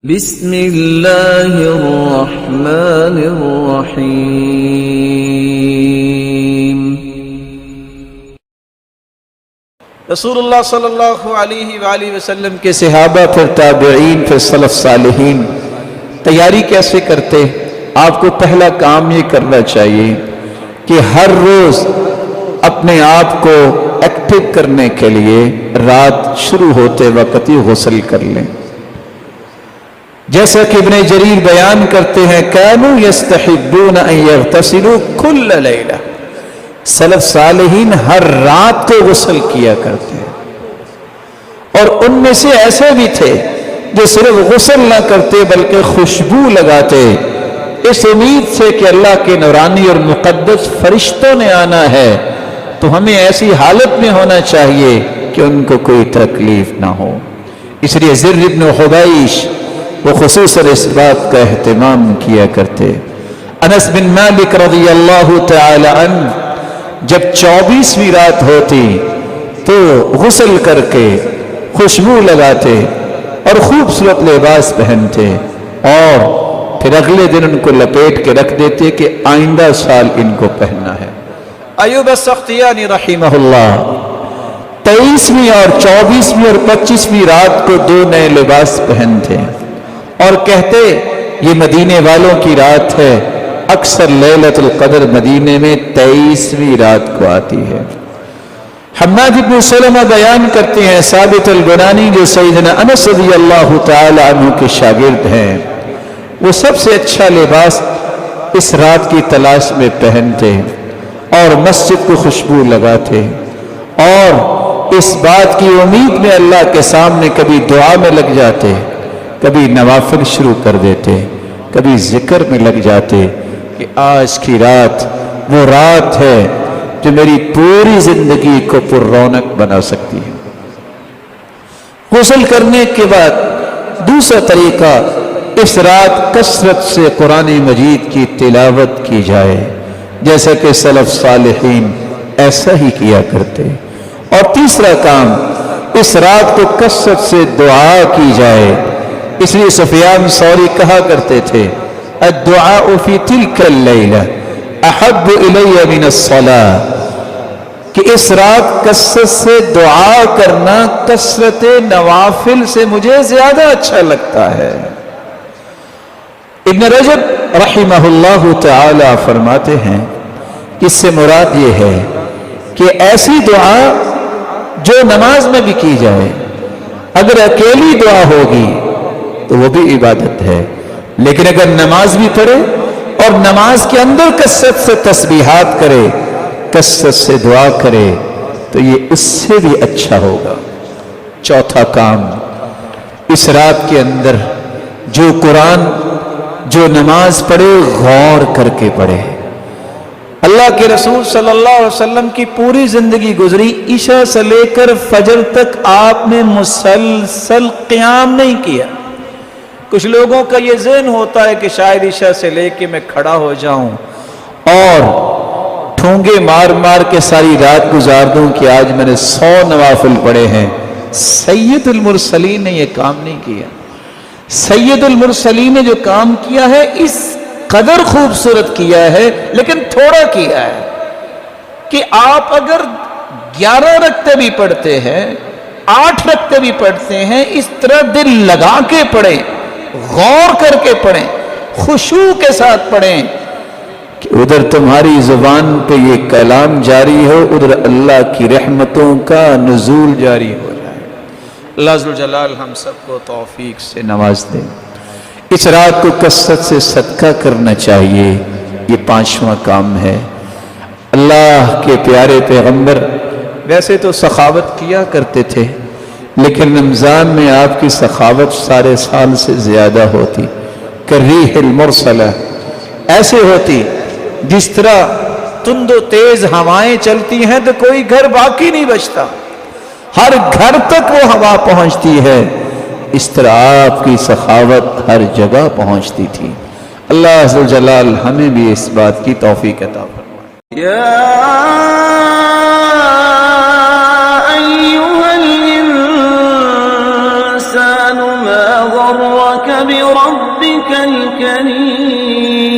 بسم اللہ الرحمن الرحیم۔ رسول اللہ صلی اللہ علیہ وآلہ وسلم کے صحابہ، پھر تابعین، پھر سلف صالحین تیاری کیسے کرتے؟ آپ کو پہلا کام یہ کرنا چاہیے کہ ہر روز اپنے آپ کو ایکٹیو کرنے کے لیے رات شروع ہوتے وقت ہی غسل کر لیں۔ جیسا کہ ابن جریر بیان کرتے ہیں، كانوا يستحبون ان يغتسلوا كل ليلة، سلف صالحین ہر رات کو غسل کیا کرتے ہیں، اور ان میں سے ایسے بھی تھے جو صرف غسل نہ کرتے بلکہ خوشبو لگاتے، اس امید سے کہ اللہ کے نورانی اور مقدس فرشتوں نے آنا ہے تو ہمیں ایسی حالت میں ہونا چاہیے کہ ان کو کوئی تکلیف نہ ہو۔ اس لیے زر بن حبیش وہ خصوصاً اس بات کا اہتمام کیا کرتے۔ انس بن مالک رضی اللہ تعالی عنہ جب 24ویں رات ہوتی تو غسل کر کے خوشبو لگاتے اور خوبصورت لباس پہنتے، اور پھر اگلے دن ان کو لپیٹ کے رکھ دیتے کہ آئندہ سال ان کو پہننا ہے۔ ایوب السختیانی رحمہ اللہ 23ویں اور 24ویں اور 25ویں رات کو 2 نئے لباس پہنتے اور کہتے یہ مدینے والوں کی رات ہے، اکثر لیلۃ القدر مدینے میں 23ویں رات کو آتی ہے۔ حماد بن سلمہ بیان کرتے ہیں، ثابت البنانی جو سیدنا انس رضی اللہ تعالی عنہ کے شاگرد ہیں، وہ سب سے اچھا لباس اس رات کی تلاش میں پہنتے اور مسجد کو خوشبو لگاتے، اور اس بات کی امید میں اللہ کے سامنے کبھی دعا میں لگ جاتے، کبھی نوافل شروع کر دیتے، کبھی ذکر میں لگ جاتے کہ آج کی رات وہ رات ہے جو میری پوری زندگی کو پر رونق بنا سکتی ہے۔ غسل کرنے کے بعد دوسرا طریقہ، اس رات کثرت سے قرآن مجید کی تلاوت کی جائے، جیسا کہ سلف صالحین ایسا ہی کیا کرتے۔ اور تیسرا کام، اس رات کو کثرت سے دعا کی جائے، اس لیے سفیان ثوری کہا کرتے تھے، الدعاء فی تلک اللیلہ احب الی من الصلاۃ، کہ اس رات کثرت سے دعا کرنا کثرت نوافل سے مجھے زیادہ اچھا لگتا ہے۔ ابن رجب رحمہ اللہ تعالی فرماتے ہیں کہ اس سے مراد یہ ہے کہ ایسی دعا جو نماز میں بھی کی جائے، اگر اکیلی دعا ہوگی تو وہ بھی عبادت ہے، لیکن اگر نماز بھی پڑھے اور نماز کے اندر کثرت سے تسبیحات کرے، کثرت سے دعا کرے، تو یہ اس سے بھی اچھا ہوگا۔ چوتھا کام، اس رات کے اندر جو قرآن، جو نماز پڑھے، غور کر کے پڑھے۔ اللہ کے رسول صلی اللہ علیہ وسلم کی پوری زندگی گزری، عشاء سے لے کر فجر تک آپ نے مسلسل قیام نہیں کیا۔ کچھ لوگوں کا یہ ذہن ہوتا ہے کہ شاید عشاء سے لے کے میں کھڑا ہو جاؤں اور ٹھونگے مار مار کے ساری رات گزار دوں کہ آج میں نے 100 نوافل پڑھے ہیں۔ سید المرسلین نے یہ کام نہیں کیا۔ سید المرسلین نے جو کام کیا ہے اس قدر خوبصورت کیا ہے، لیکن تھوڑا کیا ہے کہ آپ اگر 11 رکعتیں بھی پڑھتے ہیں، 8 رکعتیں بھی پڑھتے ہیں، اس طرح دل لگا کے پڑھیں، غور کر کے پڑھیں، خشوع کے ساتھ پڑھیں کہ ادھر تمہاری زبان پہ یہ کلام جاری ہو، ادھر اللہ کی رحمتوں کا نزول جاری ہو جائے۔ اللہ عز و جلال ہم سب کو توفیق سے نواز دے۔ اس رات کو کثرت سے صدقہ کرنا چاہیے، یہ 5واں کام ہے۔ اللہ کے پیارے پیغمبر ویسے تو سخاوت کیا کرتے تھے، لیکن رمضان میں آپ کی سخاوت سارے سال سے زیادہ ہوتی، کریح المرسلہ، ایسے ہوتی جس طرح تند و تیز ہوائیں چلتی ہیں تو کوئی گھر باقی نہیں بچتا، ہر گھر تک وہ ہوا پہنچتی ہے، اس طرح آپ کی سخاوت ہر جگہ پہنچتی تھی۔ اللہ عز و جلال ہمیں بھی اس بات کی توفیق عطا فرمائے۔ یا ایھا الانسان ما غرک بربك الكريم